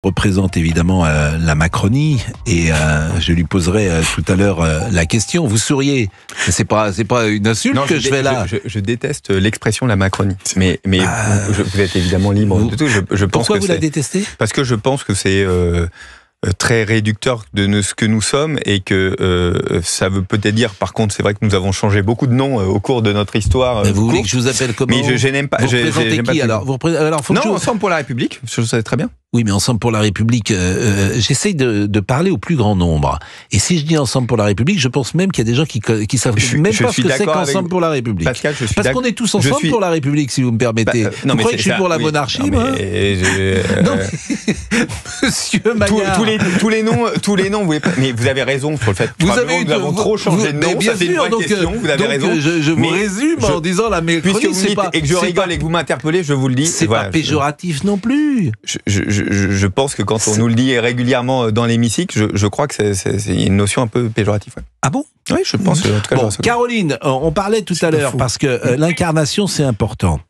Représente évidemment la Macronie et je lui poserai tout à l'heure la question. Vous souriez, c'est pas une insulte non, que je fais là. Je déteste l'expression la Macronie, mais vous êtes évidemment libre de tout. Je pense pourquoi que vous la détestez ? Parce que je pense que c'est très réducteur de ce que nous sommes et que ça veut peut-être dire, par contre, c'est vrai que nous avons changé beaucoup de noms au cours de notre histoire. Vous voulez que je vous appelle comment ? Mais je n'aime pas. Vous représentez qui alors ? Non, Ensemble pour la République, je le savais très bien. Oui, mais Ensemble pour la République, j'essaye de parler au plus grand nombre. Et si je dis Ensemble pour la République, je pense même qu'il y a des gens qui savent même pas ce que c'est qu'Ensemble pour la République. Pascal, parce qu'on est tous ensemble pour la République, si vous me permettez. Vous croyez que je suis pour la monarchie, moi ? Non, Monsieur Maillard. Tous les noms, mais vous avez raison sur le fait que nous avons trop changé de nom. Ça, c'est une vraie question. Vous avez raison. Je vous résume en disant la Macronie, puisque vous dites et que je rigole et que vous m'interpellez, je vous le dis. C'est pas péjoratif non plus. Je pense que quand on nous le dit régulièrement dans l'hémicycle, je crois que c'est une notion un peu péjorative. Ouais. Ah bon ? Oui, je pense. En tout cas, bon, Caroline, on parlait tout à l'heure, parce que l'incarnation, c'est important.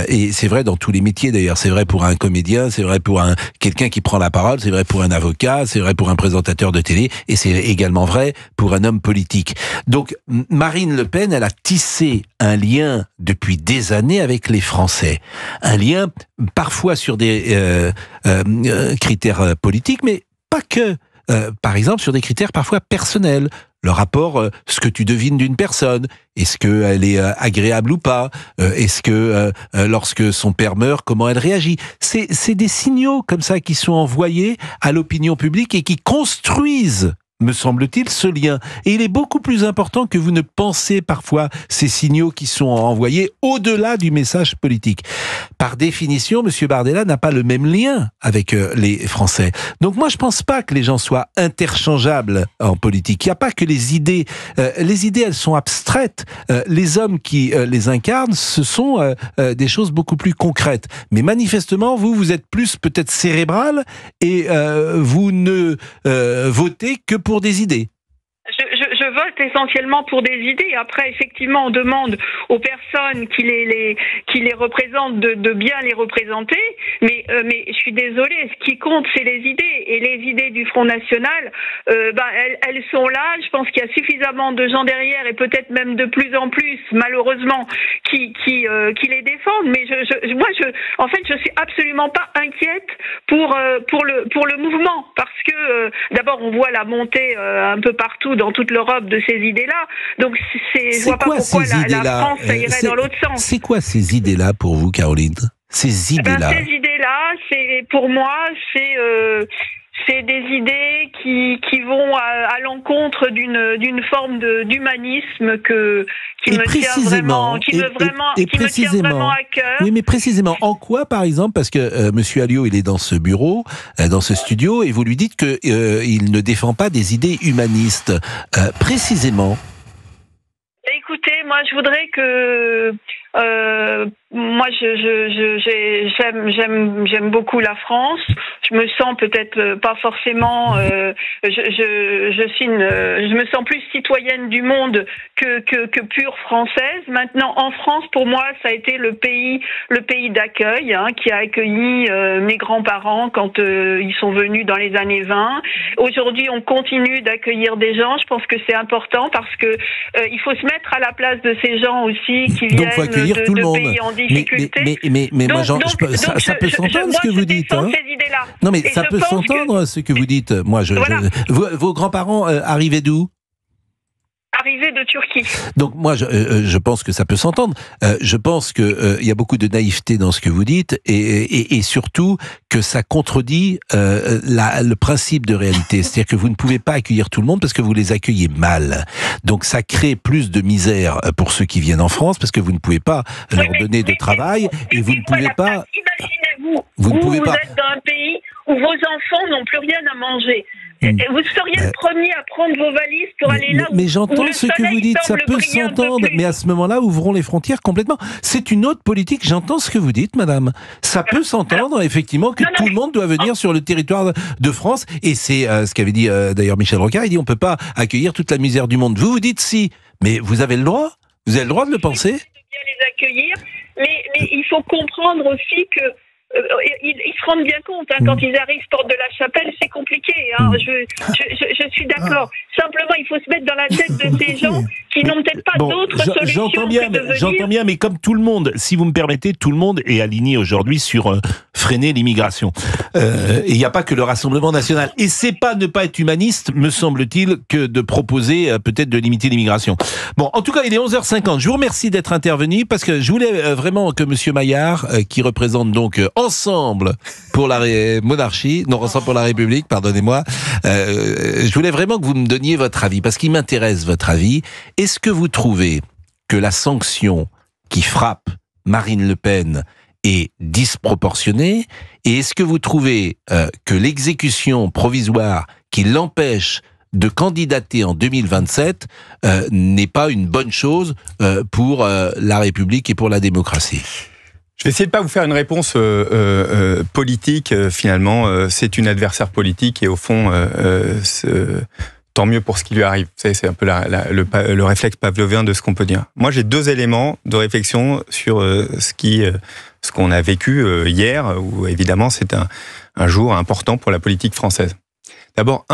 Et c'est vrai dans tous les métiers d'ailleurs, c'est vrai pour un comédien, c'est vrai pour quelqu'un qui prend la parole, c'est vrai pour un avocat, c'est vrai pour un présentateur de télé, et c'est également vrai pour un homme politique. Donc Marine Le Pen, elle a tissé un lien depuis des années avec les Français. Un lien parfois sur des critères politiques, mais pas que. Par exemple sur des critères parfois personnels. Le rapport, ce que tu devines d'une personne, est-ce qu'elle est agréable ou pas, est-ce que lorsque son père meurt, comment elle réagit. C'est des signaux comme ça qui sont envoyés à l'opinion publique et qui construisent, me semble-t-il, ce lien. Et il est beaucoup plus important que vous ne pensez parfois ces signaux qui sont envoyés au-delà du message politique. Par définition, M. Bardella n'a pas le même lien avec les Français. Donc moi, je pense pas que les gens soient interchangeables en politique. Il n'y a pas que les idées. Les idées, elles sont abstraites. Les hommes qui les incarnent, ce sont des choses beaucoup plus concrètes. Mais manifestement, vous êtes plus peut-être cérébral et vous ne votez que pour des idées. Je vote essentiellement pour des idées. Après, effectivement, on demande aux personnes qui les représentent de bien les représenter. Mais je suis désolée, ce qui compte, c'est les idées. Et les idées du Front National, elles sont là. Je pense qu'il y a suffisamment de gens derrière, et peut-être même de plus en plus, malheureusement, qui les défendent. Mais en fait, je suis absolument pas inquiète pour le mouvement, parce que d'abord, on voit la montée un peu partout dans toute l'Europe de ces idées-là. Donc, je vois pas pourquoi la France irait dans l'autre sens. C'est quoi ces idées-là pour vous, Caroline ? Ces idées-là. Ces idées-là, pour moi, c'est des idées qui vont à l'encontre d'une forme d'humanisme qui me tient vraiment à cœur. Oui, mais précisément, en quoi, par exemple, parce que Monsieur Alliot, il est dans ce bureau, dans ce studio, et vous lui dites que il ne défend pas des idées humanistes. Précisément. Écoutez, moi, je voudrais que moi, j'aime beaucoup la France. Je me sens peut-être pas forcément. Je me sens plus citoyenne du monde que pure française. Maintenant, en France, pour moi, ça a été le pays d'accueil, qui a accueilli mes grands-parents quand ils sont venus dans les années 20. Aujourd'hui, on continue d'accueillir des gens. Je pense que c'est important parce que il faut se mettre à la place de ces gens aussi qui viennent de pays en difficulté. Mais moi, ça peut s'entendre ce que vous dites. Non, mais ça peut s'entendre ce que vous dites. Moi, vos grands-parents arrivaient d'où ? Arrivés de Turquie. Donc moi, je pense que ça peut s'entendre. Je pense que il y a beaucoup de naïveté dans ce que vous dites et surtout que ça contredit le principe de réalité. C'est-à-dire que vous ne pouvez pas accueillir tout le monde parce que vous les accueillez mal. Donc ça crée plus de misère pour ceux qui viennent en France parce que vous ne pouvez pas leur donner de travail et vous ne pouvez pas... Imaginez-vous, vous êtes dans un pays où vos enfants n'ont plus rien à manger. Vous seriez le premier à prendre vos valises pour aller là où... Mais j'entends ce que vous dites, ça peut s'entendre, mais à ce moment-là, ouvrons les frontières complètement. C'est une autre politique, j'entends ce que vous dites, madame. Ça peut s'entendre, effectivement, que tout le monde doit venir sur le territoire de France, et c'est ce qu'avait dit d'ailleurs Michel Rocard, il dit on ne peut pas accueillir toute la misère du monde. Vous dites si, mais vous avez le droit de le penser. De bien les accueillir, mais il faut comprendre aussi que ils se rendent bien compte, quand ils arrivent porte de la Chapelle, c'est compliqué. Je suis d'accord. Simplement, il faut se mettre dans la tête de ces gens qui n'ont peut-être pas d'autres solutions J'entends bien, mais comme tout le monde, si vous me permettez, tout le monde est aligné aujourd'hui sur freiner l'immigration. Et il n'y a pas que le Rassemblement national. Et c'est pas ne pas être humaniste, me semble-t-il, que de proposer peut-être de limiter l'immigration. Bon, en tout cas, il est 11h50. Je vous remercie d'être intervenu parce que je voulais vraiment que Monsieur Maillard, qui représente donc Ensemble pour la monarchie, non, Ensemble pour la République, pardonnez-moi, je voulais vraiment que vous me donniez votre avis parce qu'il m'intéresse votre avis. Est-ce que vous trouvez que la sanction qui frappe Marine Le Pen est disproportionnée et est-ce que vous trouvez que l'exécution provisoire qui l'empêche de candidater en 2027 n'est pas une bonne chose pour la République et pour la démocratie? Je vais essayer de pas vous faire une réponse politique. Finalement, c'est une adversaire politique et au fond, tant mieux pour ce qui lui arrive. C'est un peu le réflexe pavlovien de ce qu'on peut dire. Moi, j'ai 2 éléments de réflexion sur ce qu'on a vécu hier, où évidemment c'est un jour important pour la politique française. D'abord,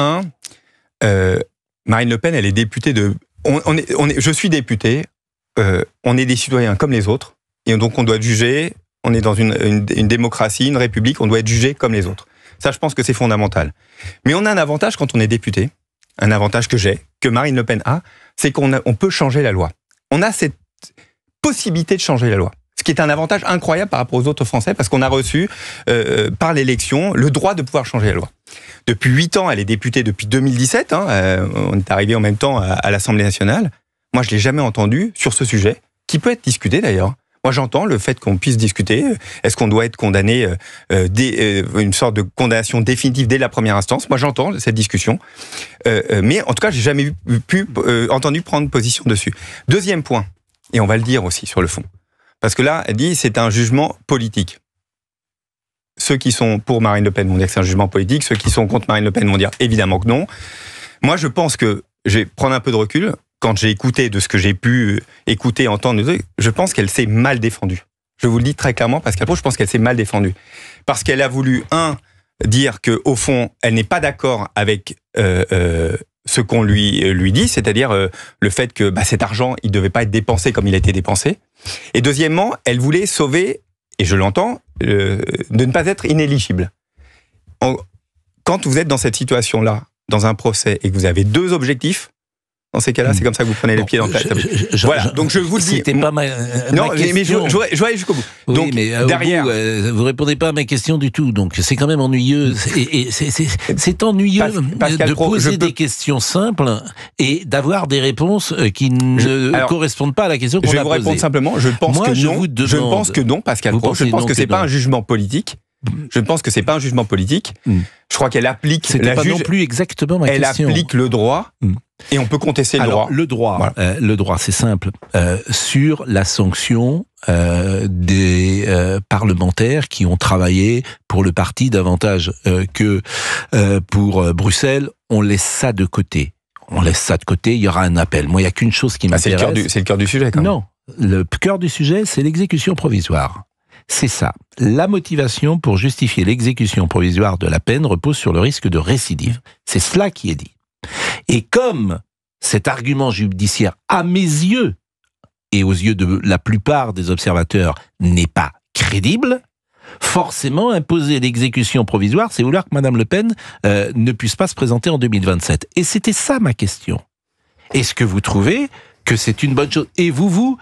Marine Le Pen, elle est députée de. Je suis député. On est des citoyens comme les autres. Et donc on doit juger, on est dans une démocratie, une république, on doit être jugé comme les autres. Ça, je pense que c'est fondamental. Mais on a un avantage quand on est député, un avantage que Marine Le Pen a, c'est qu'on peut changer la loi. On a cette possibilité de changer la loi. Ce qui est un avantage incroyable par rapport aux autres Français, parce qu'on a reçu, par l'élection, le droit de pouvoir changer la loi. Depuis 8 ans, elle est députée depuis 2017, on est arrivé en même temps à l'Assemblée nationale. Moi, je ne l'ai jamais entendu sur ce sujet, qui peut être discuté d'ailleurs. Moi, j'entends le fait qu'on puisse discuter. Est-ce qu'on doit être condamné une sorte de condamnation définitive dès la première instance? Moi, j'entends cette discussion. Mais en tout cas, j'ai jamais entendu prendre position dessus. Deuxième point, et on va le dire aussi sur le fond. Parce que là, elle dit c'est un jugement politique. Ceux qui sont pour Marine Le Pen vont dire que c'est un jugement politique. Ceux qui sont contre Marine Le Pen vont dire évidemment que non. Moi, je pense que, je vais prendre un peu de recul, quand j'ai écouté de ce que j'ai pu écouter, entendre, je pense qu'elle s'est mal défendue. Je vous le dis très clairement, Pascal Pro, je pense qu'elle s'est mal défendue. Parce qu'elle a voulu, dire qu'au fond, elle n'est pas d'accord avec ce qu'on lui dit, c'est-à-dire le fait que cet argent, il ne devait pas être dépensé comme il a été dépensé. Et deuxièmement, elle voulait sauver, et je l'entends, de ne pas être inéligible. Quand vous êtes dans cette situation-là, dans un procès, et que vous avez 2 objectifs, dans ces cas-là, c'est comme ça que vous prenez les pieds dans le plat. Voilà, donc je vous le dis. C'était pas ma non, question. Mais je vais aller jusqu'au bout. Oui, donc, mais derrière... vous répondez pas à ma question du tout, donc c'est quand même ennuyeux. C'est ennuyeux de poser des questions simples et d'avoir des réponses qui ne correspondent pas à la question qu'on a posée. Je vais vous répondre simplement, je pense que non, Pascal Pro, je pense que c'est pas un jugement politique. Je pense que c'est pas un jugement politique. Je crois qu'elle applique la juge. Non plus exactement ma question. Elle applique le droit et on peut contester le droit. Le droit, voilà. Le droit, c'est simple. Sur la sanction des parlementaires qui ont travaillé pour le parti davantage que pour Bruxelles, on laisse ça de côté. Il y aura un appel. Moi, il n'y a qu'une chose qui m'intéresse. C'est le cœur du sujet, quand même. Non, le cœur du sujet, c'est l'exécution provisoire. C'est ça. La motivation pour justifier l'exécution provisoire de la peine repose sur le risque de récidive. C'est cela qui est dit. Et comme cet argument judiciaire, à mes yeux, et aux yeux de la plupart des observateurs, n'est pas crédible, forcément, imposer l'exécution provisoire, c'est vouloir que Mme Le Pen ne puisse pas se présenter en 2027. Et c'était ça ma question. Est-ce que vous trouvez que c'est une bonne chose? Et vous,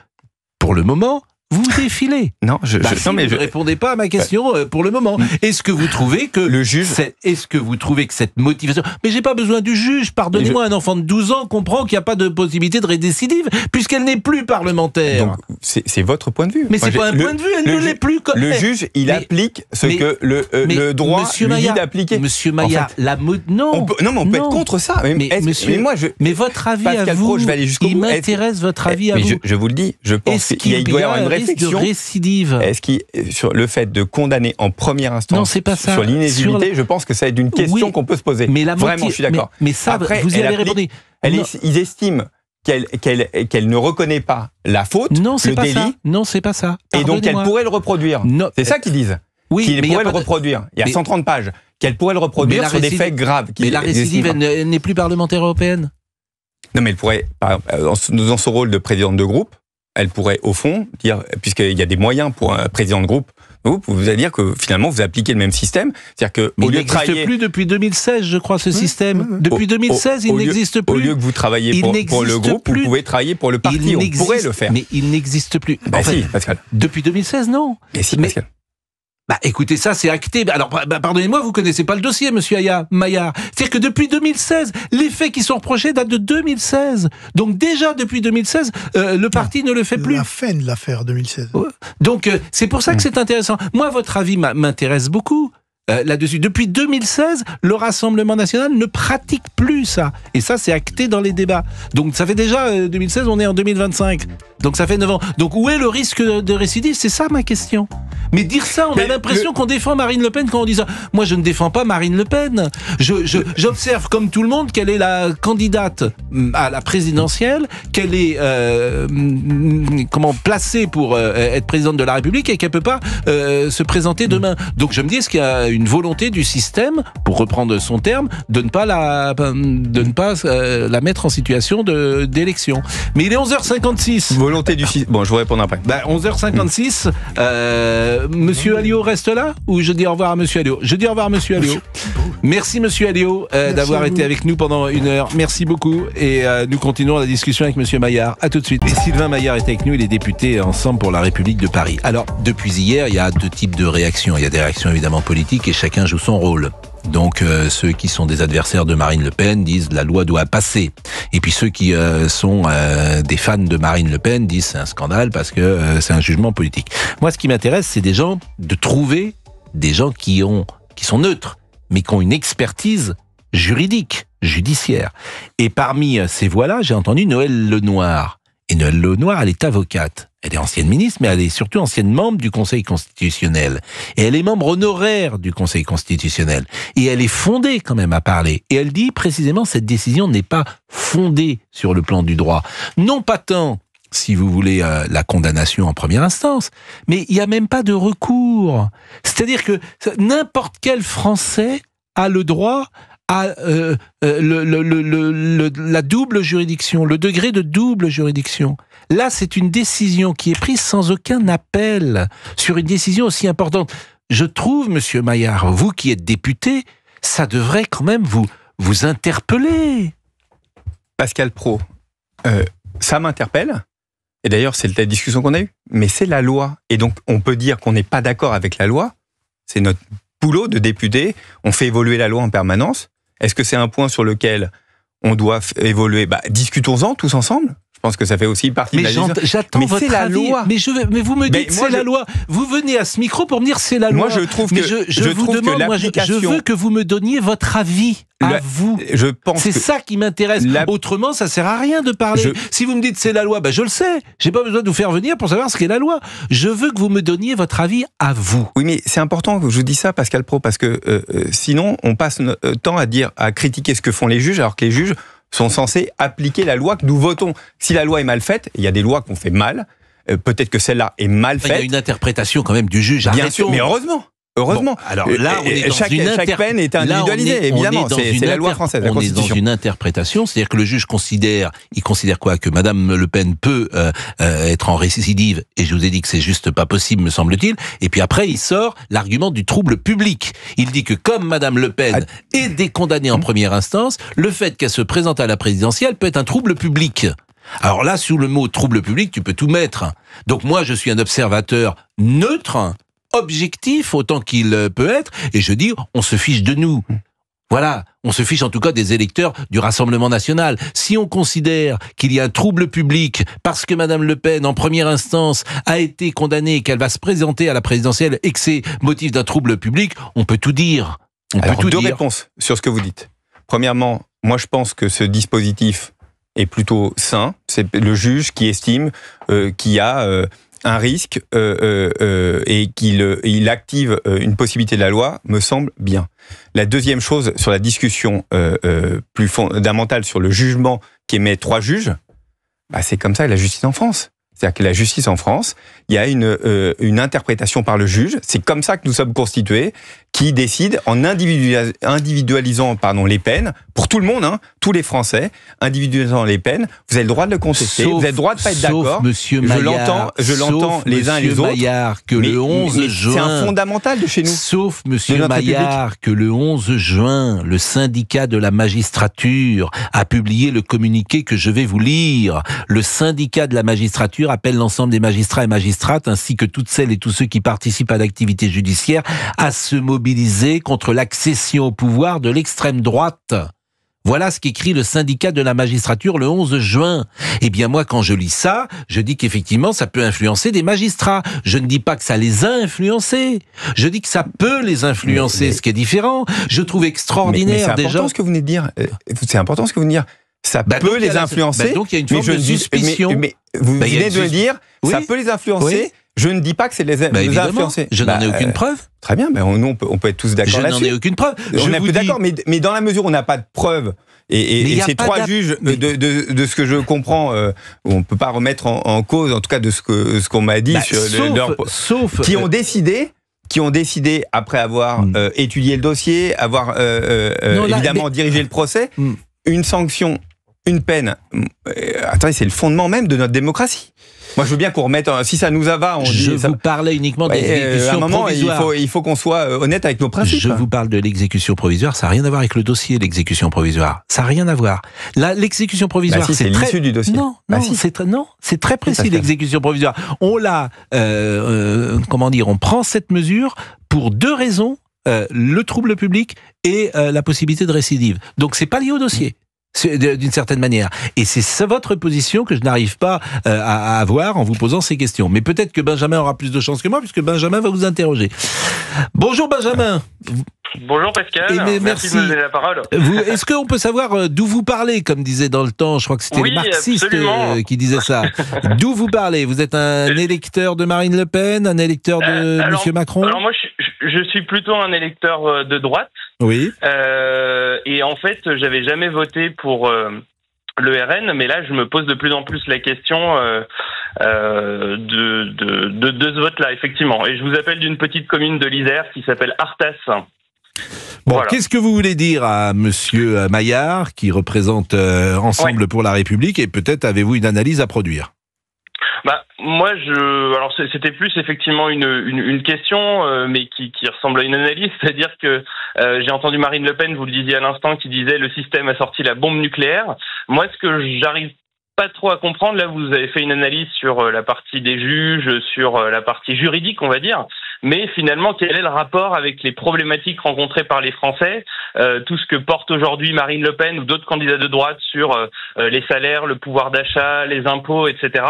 pour le moment, vous défilez. Non, vous ne répondez pas à ma question pour le moment. Est-ce que vous trouvez que le juge, est-ce que vous trouvez que cette motivation, mais j'ai pas besoin du juge, pardonnez-moi, un enfant de 12 ans comprend qu'il n'y a pas de possibilité de récidive puisqu'elle n'est plus parlementaire. Donc c'est votre point de vue. Mais c'est pas un point de vue, elle ne l'est plus. Le juge, il applique ce que le droit lui dit d'appliquer. Monsieur Maillard, non, mais on peut être contre ça. Mais votre avis à vous, il m'intéresse votre avis à vous. Je vous le dis, je pense qu'il doit y avoir une réflexion de récidive. Sur le fait de condamner en première instance, non, c'est pas ça. Sur l'inéligibilité, je pense que c'est une question qu'on peut se poser. Mais vraiment, je suis d'accord. Mais ça, après, vous y avez répondu. Ils estiment qu'elle ne reconnaît pas la faute, le délit. Non, c'est pas ça. Et donc elle pourrait le reproduire. C'est ça qu'ils disent. qu'il pourrait le reproduire. Il y a 130 pages. Qu'elle pourrait le reproduire sur des faits graves. Mais la récidive, elle n'est plus parlementaire européenne. Non, mais elle pourrait, dans son rôle de présidente de groupe, elle pourrait, au fond, dire, puisqu'il y a des moyens pour un président de groupe, vous allez dire que finalement vous appliquez le même système, c'est-à-dire que mais au lieu de travailler, il n'existe plus depuis 2016, je crois, ce système. Depuis 2016, il n'existe plus. Au lieu que vous travaillez pour le groupe, vous pouvez travailler pour le parti. On pourrait le faire. Mais il n'existe plus. Bah si, Pascal. Depuis 2016, non. Mais si, Pascal. Bah écoutez, ça c'est acté. Alors pardonnez-moi, vous connaissez pas le dossier, monsieur Maillard. C'est-à-dire que depuis 2016, les faits qui sont reprochés datent de 2016. Donc déjà depuis 2016, le parti ne le fait plus. La fin de l'affaire 2016. Donc c'est pour ça que c'est intéressant. Moi, votre avis m'intéresse beaucoup. Là-dessus. Depuis 2016, le Rassemblement national ne pratique plus ça. Et ça, c'est acté dans les débats. Donc ça fait déjà 2016, on est en 2025. Donc ça fait 9 ans. Donc où est le risque de récidive? C'est ça ma question. Mais dire ça, on a l'impression qu'on défend Marine Le Pen quand on dit ça. Moi, je ne défends pas Marine Le Pen. J'observe comme tout le monde qu'elle est la candidate à la présidentielle, qu'elle est placée pour être présidente de la République et qu'elle peut pas se présenter demain. Donc je me dis, est-ce qu'il y a une volonté du système, pour reprendre son terme, de ne pas la mettre en situation d'élection. Mais il est 11h56. Volonté du système. Bon, je vous répondrai après. 11h56. Monsieur Alliot reste là ou je dis au revoir à Monsieur Alliot? Je dis au revoir à Monsieur Alliot. Merci Monsieur Alliot d'avoir été avec nous pendant 1 heure. Merci beaucoup et nous continuons la discussion avec Monsieur Maillard. À tout de suite. Et Sylvain Maillard est avec nous, il est député Ensemble pour la République de Paris. Alors, depuis hier, il y a 2 types de réactions. Il y a des réactions évidemment politiques et chacun joue son rôle. Donc ceux qui sont des adversaires de Marine Le Pen disent la loi doit passer. Et puis ceux qui sont des fans de Marine Le Pen disent c'est un scandale parce que c'est un jugement politique. Moi, ce qui m'intéresse, c'est de trouver des gens qui sont neutres, mais qui ont une expertise juridique, judiciaire. Et parmi ces voix-là, j'ai entendu Noëlle Lenoir. Et Noëlle Lenoir, elle est avocate. Elle est ancienne ministre, mais elle est surtout ancienne membre du Conseil constitutionnel. Et elle est membre honoraire du Conseil constitutionnel. Et elle est fondée quand même à parler. Et elle dit précisément cette décision n'est pas fondée sur le plan du droit. Non pas tant, si vous voulez, la condamnation en première instance, mais il n'y a même pas de recours. C'est-à-dire que n'importe quel Français a le droit à la double juridiction, le degré de double juridiction. Là, c'est une décision qui est prise sans aucun appel sur une décision aussi importante. Je trouve, monsieur Maillard, vous qui êtes député, ça devrait quand même vous interpeller. Pascal Praud, ça m'interpelle. Et d'ailleurs, c'est la discussion qu'on a eue. Mais c'est la loi. Et donc, on peut dire qu'on n'est pas d'accord avec la loi. C'est notre boulot de député. On fait évoluer la loi en permanence. Est-ce que c'est un point sur lequel on doit évoluer? Discutons-en tous ensemble. Je pense que ça fait aussi partie de la décision. J'attends votre avis. Loi. Mais vous me dites c'est la loi. Vous venez à ce micro pour me dire c'est la loi. Moi, je trouve que je veux que vous me donniez votre avis. À vous. C'est ça qui m'intéresse. Autrement, ça sert à rien de parler. Si vous me dites c'est la loi, je le sais. J'ai pas besoin de vous faire venir pour savoir ce qu'est la loi. Je veux que vous me donniez votre avis à vous. Oui, mais c'est important que je vous dise ça, Pascal Praud, parce que sinon, on passe notre temps à critiquer ce que font les juges, alors que les juges sont censés appliquer la loi que nous votons. Si la loi est mal faite, il y a des lois qu'on fait mal, peut-être que celle-là est mal faite. Il y a une interprétation quand même du juge. Bien sûr, mais heureusement. Bon, alors là, on est dans chaque peine est individualisée, évidemment. C'est la loi française, la Constitution. On est dans une interprétation, c'est-à-dire que le juge considère quoi? Que Madame Le Pen peut être en récidive, et je vous ai dit que c'est juste pas possible, me semble-t-il. Et puis après, il sort l'argument du trouble public. Il dit que comme Madame Le Pen est décondamnée en première instance, le fait qu'elle se présente à la présidentielle peut être un trouble public. Alors là, sous le mot trouble public, tu peux tout mettre. Donc moi, je suis un observateur neutre, objectif autant qu'il peut être, et je dis, on se fiche de nous. Voilà, on se fiche en tout cas des électeurs du Rassemblement national. Si on considère qu'il y a un trouble public parce que Madame Le Pen, en première instance, a été condamnée et qu'elle va se présenter à la présidentielle et que c'est motif d'un trouble public, on peut tout dire. Deux réponses sur ce que vous dites. Premièrement, moi je pense que ce dispositif est plutôt sain. C'est le juge qui estime qu'il y a un risque et qu'il active une possibilité de la loi, me semble bien. La deuxième chose, sur la discussion plus fondamentale sur le jugement qu'émet 3 juges, c'est comme ça la justice en France. C'est-à-dire que la justice en France, il y a une interprétation par le juge. C'est comme ça que nous sommes constitués, qui décide en individualisant les peines pour tout le monde, tous les Français, individualisant les peines. Vous avez le droit de le contester, vous avez le droit de pas être d'accord. Monsieur Maillard, je l'entends les uns et les autres. Maillard, que le 11 juin, c'est un fondamental de chez nous. Sauf Monsieur Maillard, que le 11 juin, le syndicat de la magistrature a publié le communiqué que je vais vous lire. Le syndicat de la magistrature appelle l'ensemble des magistrats et magistrates, ainsi que toutes celles et tous ceux qui participent à l'activité judiciaire, à se mobiliser contre l'accession au pouvoir de l'extrême droite. Voilà ce qu'écrit le syndicat de la magistrature le 11 juin. Eh bien moi, quand je lis ça, je dis qu'effectivement, ça peut influencer des magistrats. Je ne dis pas que ça les a influencés. Je dis que ça peut les influencer, ce qui est différent. Je trouve extraordinaire mais c'est important ce que vous venez de dire. C'est important ce que vous venez de dire. Ça peut les influencer. Donc il y a une forme de suspicion. Mais vous venez de le dire, ça peut les influencer. Oui. Je ne dis pas que c'est les influencer. Je n'en ai aucune preuve. Très bien, mais nous, on peut être tous d'accord là-dessus. Je n'en ai aucune preuve. On est plus d'accord, mais dans la mesure où on n'a pas de preuve, et ces trois juges, de ce que je comprends, on ne peut pas remettre en cause, en tout cas de ce qu'on m'a dit, qui ont décidé, après avoir étudié le dossier, avoir évidemment dirigé le procès, une sanction, une peine. Attendez, c'est le fondement même de notre démocratie. Moi, je veux bien qu'on remette, si ça nous va, Je vous parlais uniquement de l'exécution provisoire. Il faut qu'on soit honnête avec nos principes. Je vous parle de l'exécution provisoire, ça n'a rien à voir avec le dossier, l'exécution provisoire. Ça n'a rien à voir. Là, l'exécution provisoire, c'est l'issue du dossier. Non, c'est très précis, l'exécution provisoire. On l'a, on prend cette mesure pour deux raisons, le trouble public et la possibilité de récidive. Donc, c'est pas lié au dossier. D'une certaine manière. Et c'est votre position que je n'arrive pas à avoir en vous posant ces questions. Mais peut-être que Benjamin aura plus de chance que moi, puisque Benjamin va vous interroger. Bonjour Benjamin. Bonjour Pascal, merci de me donner la parole. Est-ce qu'on peut savoir d'où vous parlez, comme disait dans le temps, je crois que c'était les marxistes qui disaient ça. D'où vous parlez? Vous êtes un électeur de Marine Le Pen, un électeur de M. Macron? Alors moi, je suis plutôt un électeur de droite. Oui. Et en fait, j'avais jamais voté pour le RN, mais là, je me pose de plus en plus la question de ce vote-là, effectivement. Et je vous appelle d'une petite commune de l'Isère qui s'appelle Arthas. Bon, voilà. Qu'est-ce que vous voulez dire à Monsieur Maillard, qui représente Ensemble pour la République, et peut-être avez-vous une analyse à produire? Moi, alors c'était plus effectivement une question, mais qui ressemble à une analyse, c'est-à-dire que j'ai entendu Marine Le Pen, vous le disiez à l'instant, qui disait le système a sorti la bombe nucléaire. Moi, ce que j'arrive pas trop à comprendre, là, vous avez fait une analyse sur la partie des juges, sur la partie juridique, on va dire. Mais finalement, quel est le rapport avec les problématiques rencontrées par les Français, tout ce que porte aujourd'hui Marine Le Pen ou d'autres candidats de droite sur les salaires, le pouvoir d'achat, les impôts, etc.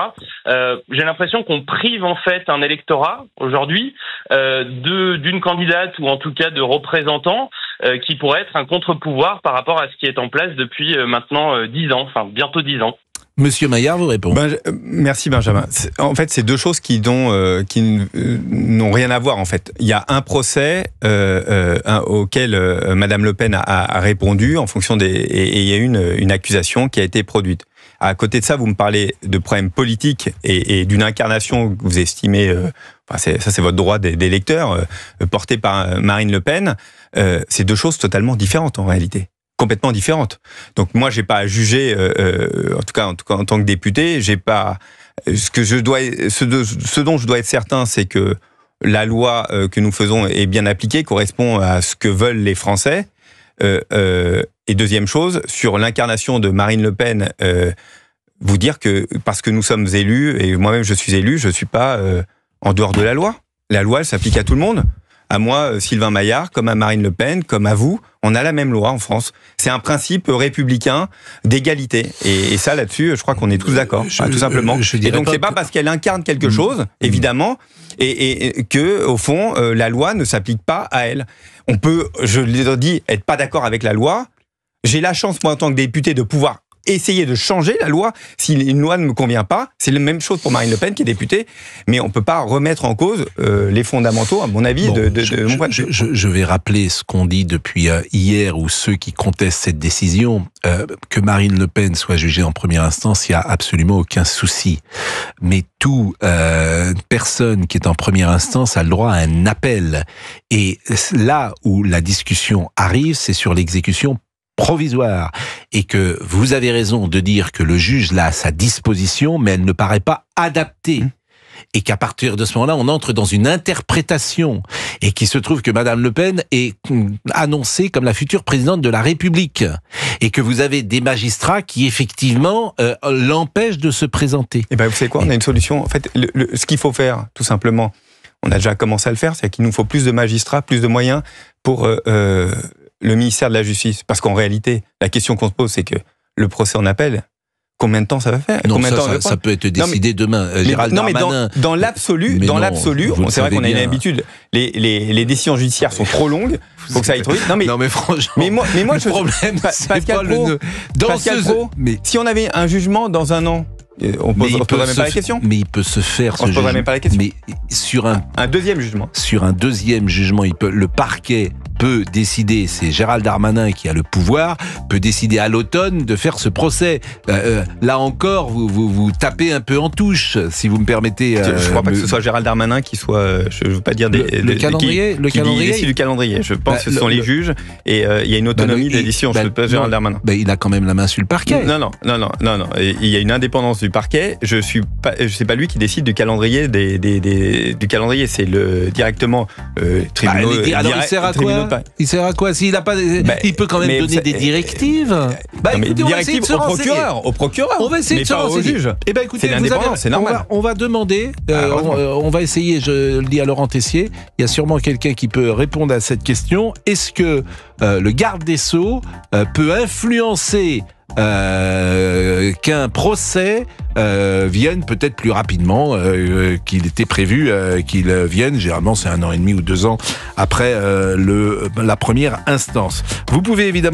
J'ai l'impression qu'on prive en fait un électorat aujourd'hui d'une candidate ou en tout cas de représentants qui pourrait être un contre-pouvoir par rapport à ce qui est en place depuis maintenant 10 ans, enfin bientôt 10 ans. Monsieur Maillard vous répond. Merci Benjamin. En fait, c'est deux choses qui n'ont rien à voir en fait. Il y a un procès auquel Madame Le Pen a répondu en fonction et il y a une accusation qui a été produite. À côté de ça, vous me parlez de problèmes politiques et d'une incarnation que vous estimez, c'est votre droit d'électeur, porté par Marine Le Pen. C'est deux choses totalement différentes en réalité. Complètement différentes. Donc moi, j'ai pas à juger, en tout cas en tant que député, j'ai pas. Ce dont je dois être certain, c'est que la loi que nous faisons est bien appliquée, correspond à ce que veulent les Français. Et deuxième chose, sur l'incarnation de Marine Le Pen, vous dire que parce que nous sommes élus et moi-même je suis élu, je suis pas en dehors de la loi. La loi, elle s'applique à tout le monde. À moi, Sylvain Maillard, comme à Marine Le Pen, comme à vous, on a la même loi en France. C'est un principe républicain d'égalité. Et ça, là-dessus, je crois qu'on est tous d'accord, tout simplement. Et donc, c'est pas parce qu'elle incarne quelque chose, évidemment, et que, au fond, la loi ne s'applique pas à elle. On peut, je l'ai dit, être pas d'accord avec la loi. J'ai la chance, moi, en tant que député, de pouvoir essayer de changer la loi. Si une loi ne me convient pas, c'est la même chose pour Marine Le Pen qui est députée, mais on ne peut pas remettre en cause les fondamentaux, à mon avis, de mon point de vue. Je vais rappeler ce qu'on dit depuis hier, ou ceux qui contestent cette décision, que Marine Le Pen soit jugée en première instance, il n'y a absolument aucun souci. Mais toute personne qui est en première instance a le droit à un appel. Et là où la discussion arrive, c'est sur l'exécution provisoire, et que vous avez raison de dire que le juge l'a à sa disposition, mais elle ne paraît pas adaptée. Et qu'à partir de ce moment-là, on entre dans une interprétation, et qu'il se trouve que Madame Le Pen est annoncée comme la future présidente de la République, et que vous avez des magistrats qui effectivement l'empêchent de se présenter. Et ben vous savez quoi, on a une solution. En fait, ce qu'il faut faire, tout simplement, on a déjà commencé à le faire, c'est qu'il nous faut plus de magistrats, plus de moyens pour le ministère de la Justice. Parce qu'en réalité, la question qu'on se pose, c'est que le procès en appel, combien de temps ça va faire? Non, ça peut être décidé demain. Gérald Darmanin. Dans l'absolu, c'est vrai qu'on a une habitude. Les décisions judiciaires sont trop longues. Il faut que ça aille trop vite. Non, mais franchement. Mais moi, le problème, c'est pas le. Pascal Praud, si on avait un jugement dans un an, on ne poserait même pas la question. Mais il peut se faire on ne poserait même pas la question. Mais sur un deuxième jugement. Sur un deuxième jugement, le parquet peut décider, c'est Gérald Darmanin qui a le pouvoir, peut décider à l'automne de faire ce procès. Là encore, vous tapez un peu en touche, si vous me permettez. Je ne crois pas que ce soit Gérald Darmanin qui soit, je ne veux pas dire le calendrier. Qui décide du calendrier. Je pense que ce sont les juges, et il y a une autonomie d'édition. Je ne pas Gérald Darmanin. Il a quand même la main sur le parquet. Non. Il y a une indépendance du parquet. C'est pas lui qui décide du calendrier du calendrier. C'est directement tribunaux. Alors il sert à quoi? Il sert à quoi? S'il a pas, il peut quand même donner des directives. Des directives au procureur. On va essayer de se renseigner. Eh ben écoutez, c'est l'indépendance, c'est normal. On va demander. On va essayer. Je le dis à Laurent Tessier. Il y a sûrement quelqu'un qui peut répondre à cette question. Est-ce que le garde des Sceaux peut influencer qu'un procès vienne peut-être plus rapidement qu'il était prévu qu'il vienne. Généralement, c'est 1 an et demi ou 2 ans après la première instance. Vous pouvez évidemment